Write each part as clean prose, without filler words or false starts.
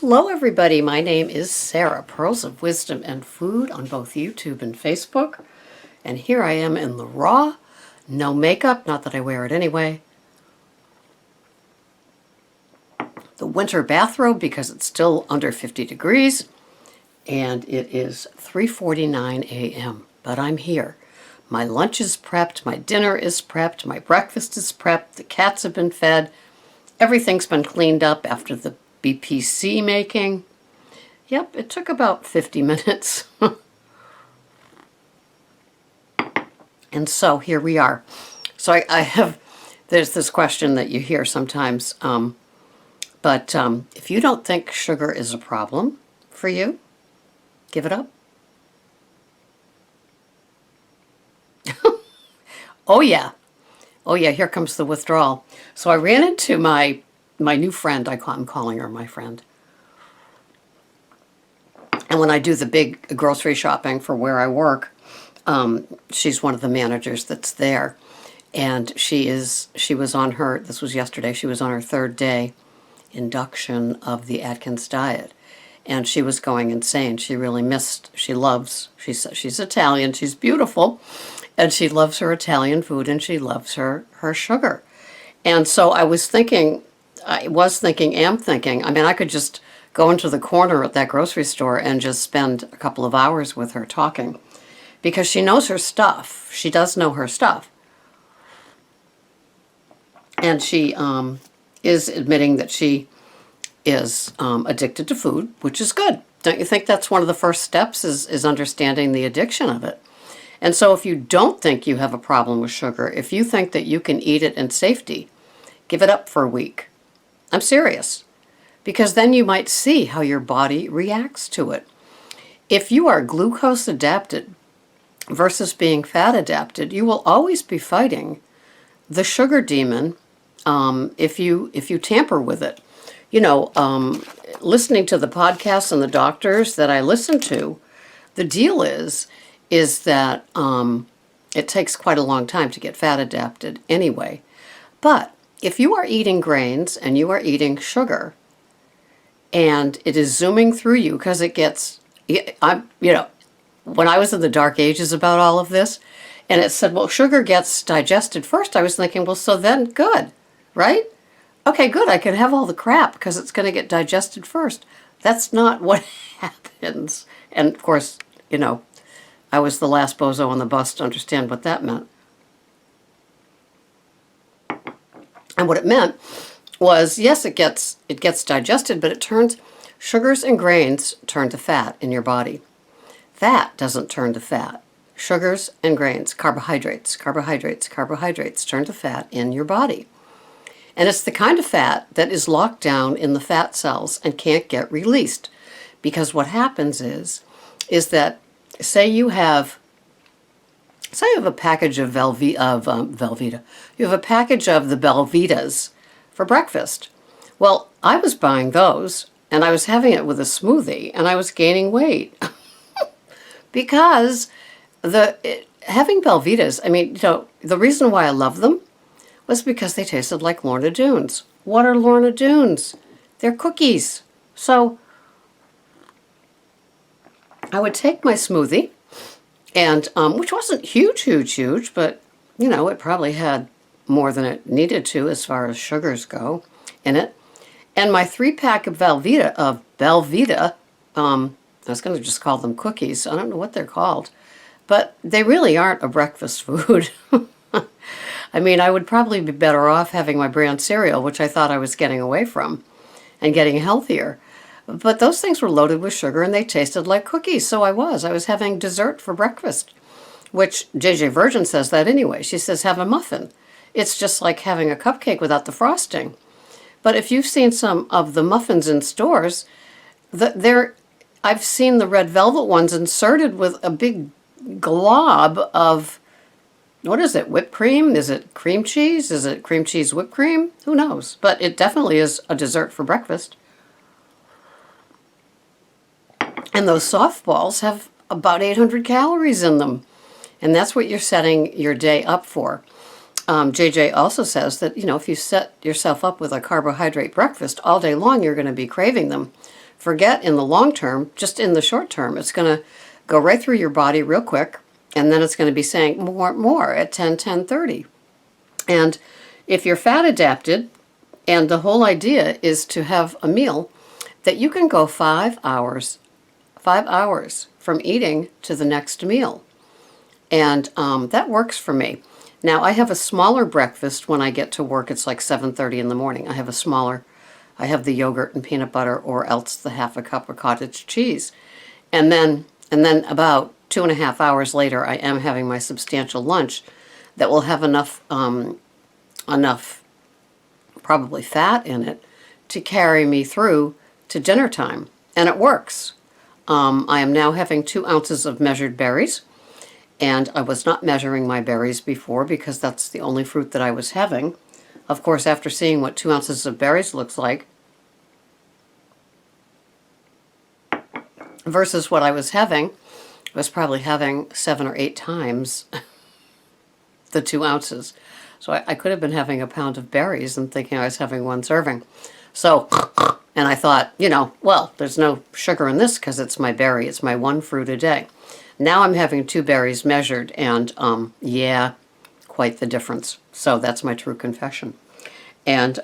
Hello everybody, my name is Sarah, Pearls of Wisdom and Food on both YouTube and Facebook. And here I am in the raw, no makeup, not that I wear it anyway. The winter bathrobe because it's still under 50 degrees. And it is 3:49 a.m., but I'm here. My lunch is prepped, my dinner is prepped, my breakfast is prepped, the cats have been fed, everything's been cleaned up after the BPC making. Yep, it took about 50 minutes. And so here we are. So I have, there's this question that you hear sometimes, but if you don't think sugar is a problem for you, give it up. Oh yeah, here comes the withdrawal. So I ran into my new friend, I'm calling her my friend. And when I do the big grocery shopping for where I work, she's one of the managers that's there. And she was on her, this was yesterday, she was on her third day induction of the Atkins diet. And she was going insane. She really missed, she's Italian, she's beautiful, and she loves her Italian food and she loves her sugar. And so I am thinking, I mean, I could just go into the corner at that grocery store and just spend a couple of hours with her talking. Because she knows her stuff. She does know her stuff. And she is admitting that she is addicted to food, which is good. Don't you think that's one of the first steps is understanding the addiction of it? And so if you don't think you have a problem with sugar, if you think that you can eat it in safety, give it up for a week. I'm serious. Because then you might see how your body reacts to it. If you are glucose adapted versus being fat adapted, you will always be fighting the sugar demon if you tamper with it. You know, listening to the podcasts and the doctors that I listen to, the deal is that it takes quite a long time to get fat adapted anyway. But if you are eating grains and you are eating sugar and it is zooming through you because it gets, when I was in the dark ages about all of this and it said, well, sugar gets digested first, I was thinking, well, so then good, right? Okay, good, I can have all the crap because it's going to get digested first. That's not what happens. And of course, I was the last bozo on the bus to understand what that meant. And what it meant was, yes, it gets digested, but sugars and grains turn to fat in your body. Fat doesn't turn to fat. Sugars and grains, carbohydrates turn to fat in your body. And it's the kind of fat that is locked down in the fat cells and can't get released. Because what happens is that, say you have a package of Velveeta. You have a package of the Belvitas for breakfast. Well, I was buying those, and I was having it with a smoothie, and I was gaining weight. Because having Belvitas, I mean, the reason why I love them was because they tasted like Lorna Doones. What are Lorna Doones? They're cookies. So I would take my smoothie, and which wasn't huge, but it probably had more than it needed to as far as sugars go in it. And my 3-pack of Belvita, I was going to just call them cookies. I don't know what they're called, but they really aren't a breakfast food. I mean, I would probably be better off having my bran cereal, which I thought I was getting away from and getting healthier. But those things were loaded with sugar and they tasted like cookies. So I was having dessert for breakfast, which JJ Virgin says that anyway. She says, have a muffin. It's just like having a cupcake without the frosting. But if you've seen some of the muffins in stores, I've seen the red velvet ones inserted with a big glob of, what is it, whipped cream? Is it cream cheese? Is it cream cheese whipped cream? Who knows? But it definitely is a dessert for breakfast. And those softballs have about 800 calories in them. And that's what you're setting your day up for. JJ also says that, if you set yourself up with a carbohydrate breakfast all day long, you're going to be craving them Forget in the long term, just in the short term, it's going to go right through your body real quick, and then it's going to be saying more at 10:30. And if you're fat adapted, and the whole idea is to have a meal that you can go 5 hours from eating to the next meal. And that works for me. Now, I have a smaller breakfast when I get to work. It's like 7:30 in the morning. I have the yogurt and peanut butter, or else the half a cup of cottage cheese. And then about 2.5 hours later, I am having my substantial lunch that will have enough probably fat in it to carry me through to dinner time. And it works. I am now having 2 ounces of measured berries. And I was not measuring my berries before because that's the only fruit that I was having. Of course, after seeing what 2 ounces of berries looks like versus what I was having, I was probably having 7 or 8 times the 2 ounces. So I could have been having a pound of berries and thinking I was having 1 serving. So, and I thought, well, there's no sugar in this because it's my berry. It's my 1 fruit a day. Now I'm having 2 berries measured, and yeah, quite the difference. So that's my true confession. And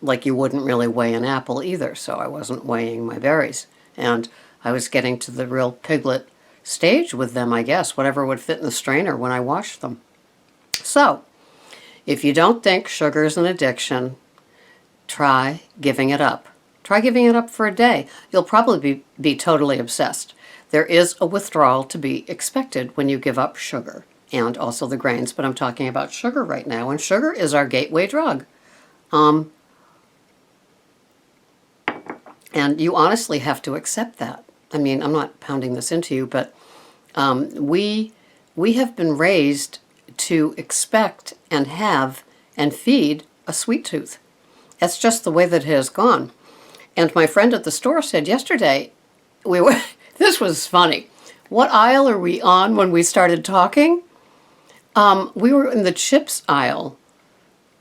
like you wouldn't really weigh an apple either, so I wasn't weighing my berries. And I was getting to the real piglet stage with them, I guess, whatever would fit in the strainer when I washed them. So, if you don't think sugar is an addiction, try giving it up. Try giving it up for a day. You'll probably be totally obsessed. There is a withdrawal to be expected when you give up sugar and also the grains, but I'm talking about sugar right now, and sugar is our gateway drug. And you honestly have to accept that. I mean, I'm not pounding this into you, but we have been raised to expect and have and feed a sweet tooth. That's just the way that it has gone. And my friend at the store said yesterday, this was funny. What aisle are we on when we started talking? We were in the chips aisle.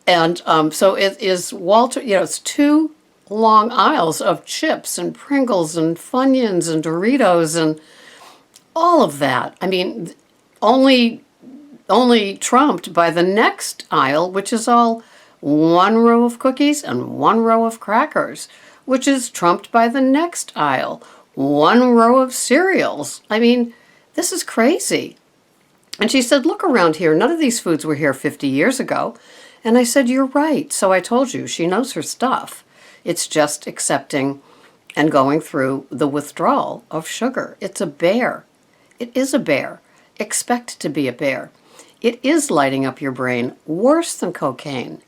And so it is Walter, it's 2 long aisles of chips and Pringles and Funyuns and Doritos and all of that. I mean, only trumped by the next aisle, which is all 1 row of cookies and 1 row of crackers, which is trumped by the next aisle, 1 row of cereals. I mean, this is crazy. And she said, look around here. None of these foods were here 50 years ago. And I said, you're right. So I told you, she knows her stuff. It's just accepting and going through the withdrawal of sugar. It's a bear. It is a bear. Expect to be a bear. It is lighting up your brain worse than cocaine.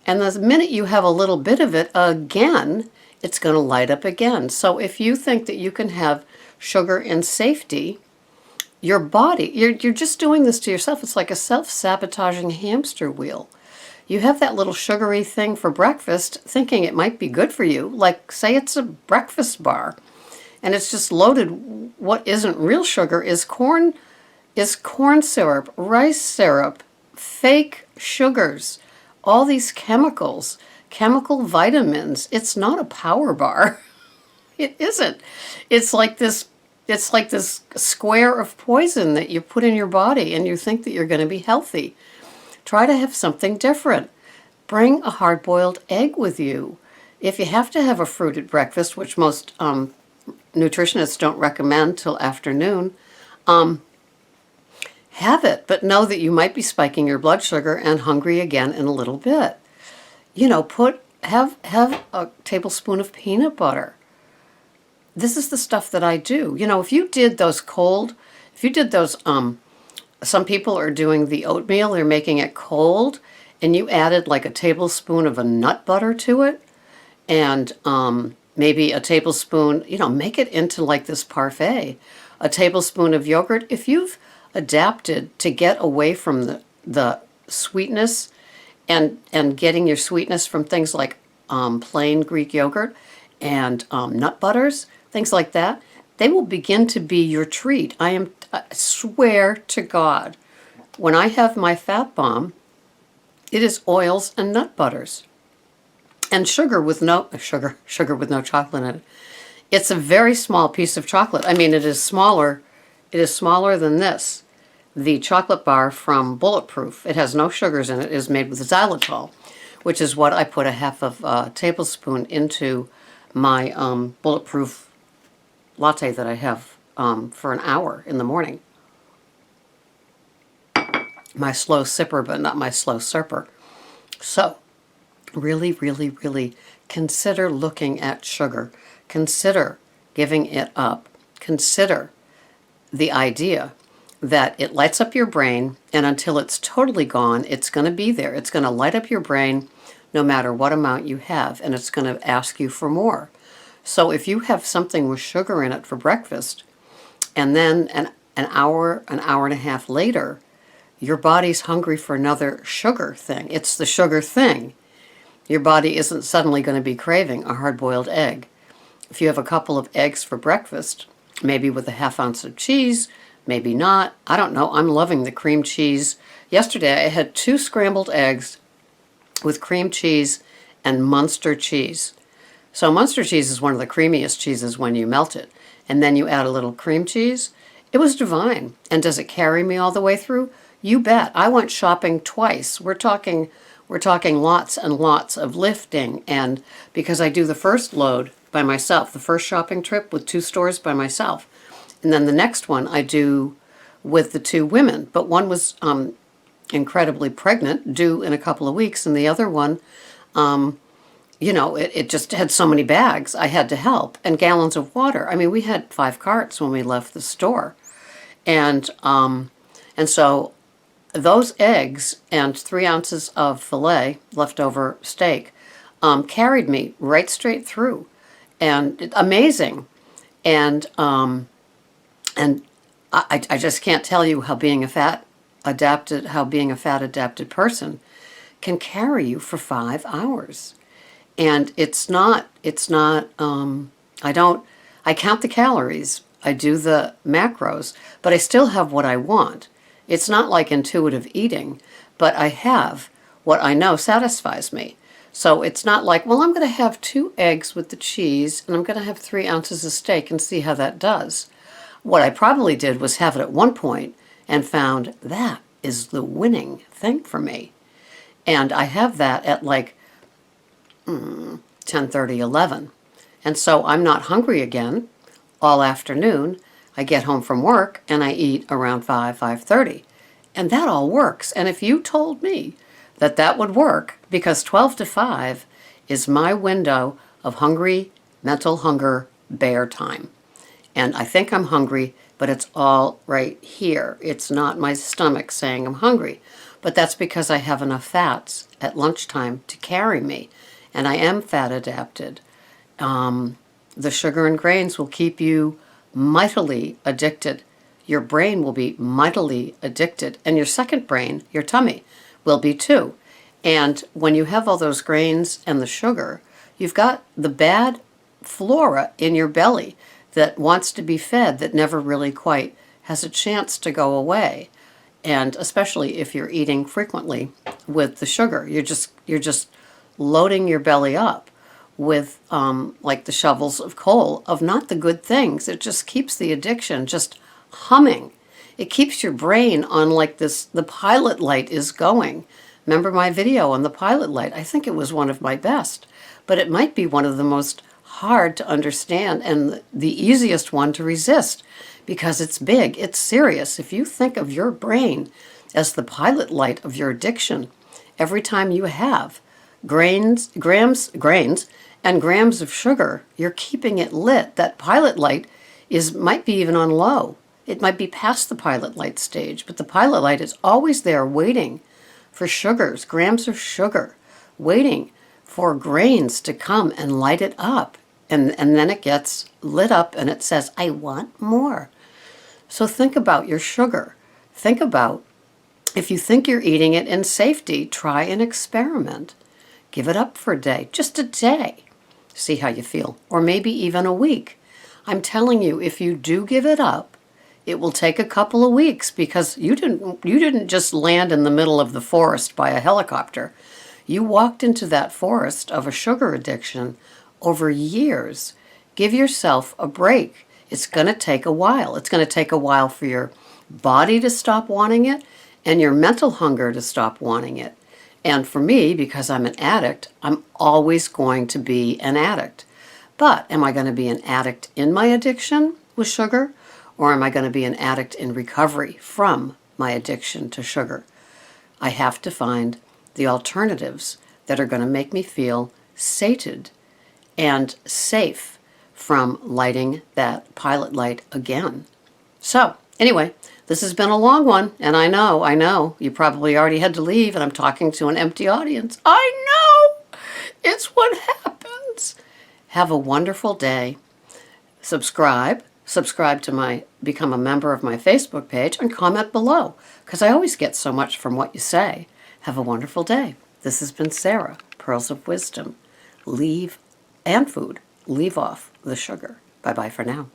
And the minute you have a little bit of it again, it's going to light up again. So if you think that you can have sugar in safety, your body, you're just doing this to yourself. It's like a self-sabotaging hamster wheel. You have that little sugary thing for breakfast thinking it might be good for you. Like, say it's a breakfast bar and it's just loaded. What isn't real sugar is corn syrup, rice syrup, fake sugars, all these chemicals, chemical vitamins. It's not a power bar. It isn't. It's like this square of poison that you put in your body and you think that you're going to be healthy. Try to have something different. Bring a hard-boiled egg with you. If you have to have a fruit at breakfast, which most nutritionists don't recommend till afternoon, have it, but know that you might be spiking your blood sugar and hungry again in a little bit. Have a tablespoon of peanut butter. This is the stuff that I do. If you did those some people are doing the oatmeal, they're making it cold, and you added like a tablespoon of a nut butter to it, and maybe a tablespoon, make it into like this parfait, a tablespoon of yogurt. If you've adapted to get away from the sweetness and getting your sweetness from things like plain Greek yogurt and nut butters, things like that, they will begin to be your treat. I swear to God, when I have my fat bomb, it is oils and nut butters and sugar with no chocolate in it. It's a very small piece of chocolate. I mean, it is smaller than this. The chocolate bar from Bulletproof, it has no sugars in it, is made with xylitol, which is what I put a half of a tablespoon into my Bulletproof latte that I have for an hour in the morning. My slow sipper, but not my slow slurper. So, really, really, really consider looking at sugar. Consider giving it up. Consider the idea that it lights up your brain, and until it's totally gone, it's going to be there. It's going to light up your brain no matter what amount you have, and it's going to ask you for more. So if you have something with sugar in it for breakfast, and then an hour and a half later, your body's hungry for another sugar thing. It's the sugar thing. Your body isn't suddenly going to be craving a hard-boiled egg. If you have a couple of eggs for breakfast, maybe with a half ounce of cheese, maybe not. I don't know. I'm loving the cream cheese. Yesterday I had 2 scrambled eggs with cream cheese and Munster cheese. So Munster cheese is one of the creamiest cheeses when you melt it. And then you add a little cream cheese. It was divine. And does it carry me all the way through? You bet. I went shopping twice. We're talking lots and lots of lifting. And because I do the first load by myself, the first shopping trip with 2 stores by myself. And then the next one I do with the 2 women. But one was incredibly pregnant, due in a couple of weeks. And the other one, it just had so many bags I had to help. And gallons of water. I mean, we had 5 carts when we left the store. And so those eggs and 3 ounces of filet, leftover steak, carried me right straight through. And amazing. And I just can't tell you how being a fat adapted person can carry you for 5 hours. And I count the calories, I do the macros, but I still have what I want. It's not like intuitive eating, but I have what I know satisfies me. So it's not like, well, I'm going to have 2 eggs with the cheese and I'm going to have 3 ounces of steak and see how that does. What I probably did was have it at one point and found that is the winning thing for me. And I have that at like 10:30, 11. And so I'm not hungry again all afternoon. I get home from work and I eat around 5:30. And that all works. And if you told me that that would work, because 12 to 5 is my window of hungry, mental hunger, bear time. And I think I'm hungry, but it's all right here. It's not my stomach saying I'm hungry. But that's because I have enough fats at lunchtime to carry me. And I am fat adapted. The sugar and grains will keep you mightily addicted. Your brain will be mightily addicted. And your second brain, your tummy, will be too. And when you have all those grains and the sugar, you've got the bad flora in your belly that wants to be fed, that never really quite has a chance to go away. And especially if you're eating frequently with the sugar, you're just loading your belly up with like the shovels of coal of not the good things. It just keeps the addiction just humming. It keeps your brain on like this, the pilot light is going. Remember my video on the pilot light? I think it was one of my best, but it might be one of the most hard to understand and the easiest one to resist because it's big, it's serious. If you think of your brain as the pilot light of your addiction, every time you have grains and grams of sugar, you're keeping it lit. That pilot light might be even on low. It might be past the pilot light stage, but the pilot light is always there waiting for sugars, grams of sugar, waiting for grains to come and light it up. And then it gets lit up and it says, I want more. So think about your sugar. Think about, if you think you're eating it in safety, try an experiment. Give it up for a day, just a day. See how you feel. Or maybe even a week. I'm telling you, if you do give it up, it will take a couple of weeks because you didn't just land in the middle of the forest by a helicopter. You walked into that forest of a sugar addiction over years, Give yourself a break. It's going to take a while. It's going to take a while for your body to stop wanting it and your mental hunger to stop wanting it. And for me, because I'm an addict, I'm always going to be an addict. But am I going to be an addict in my addiction with sugar? Or am I going to be an addict in recovery from my addiction to sugar? I have to find the alternatives that are going to make me feel sated and safe from lighting that pilot light again. So, anyway, this has been a long one, and I know, you probably already had to leave, and I'm talking to an empty audience. I know! It's what happens. Have a wonderful day. Subscribe to become a member of my Facebook page, and comment below, because I always get so much from what you say. Have a wonderful day. This has been Sarah, Pearls of Wisdom. Leave off the sugar. Bye-bye for now.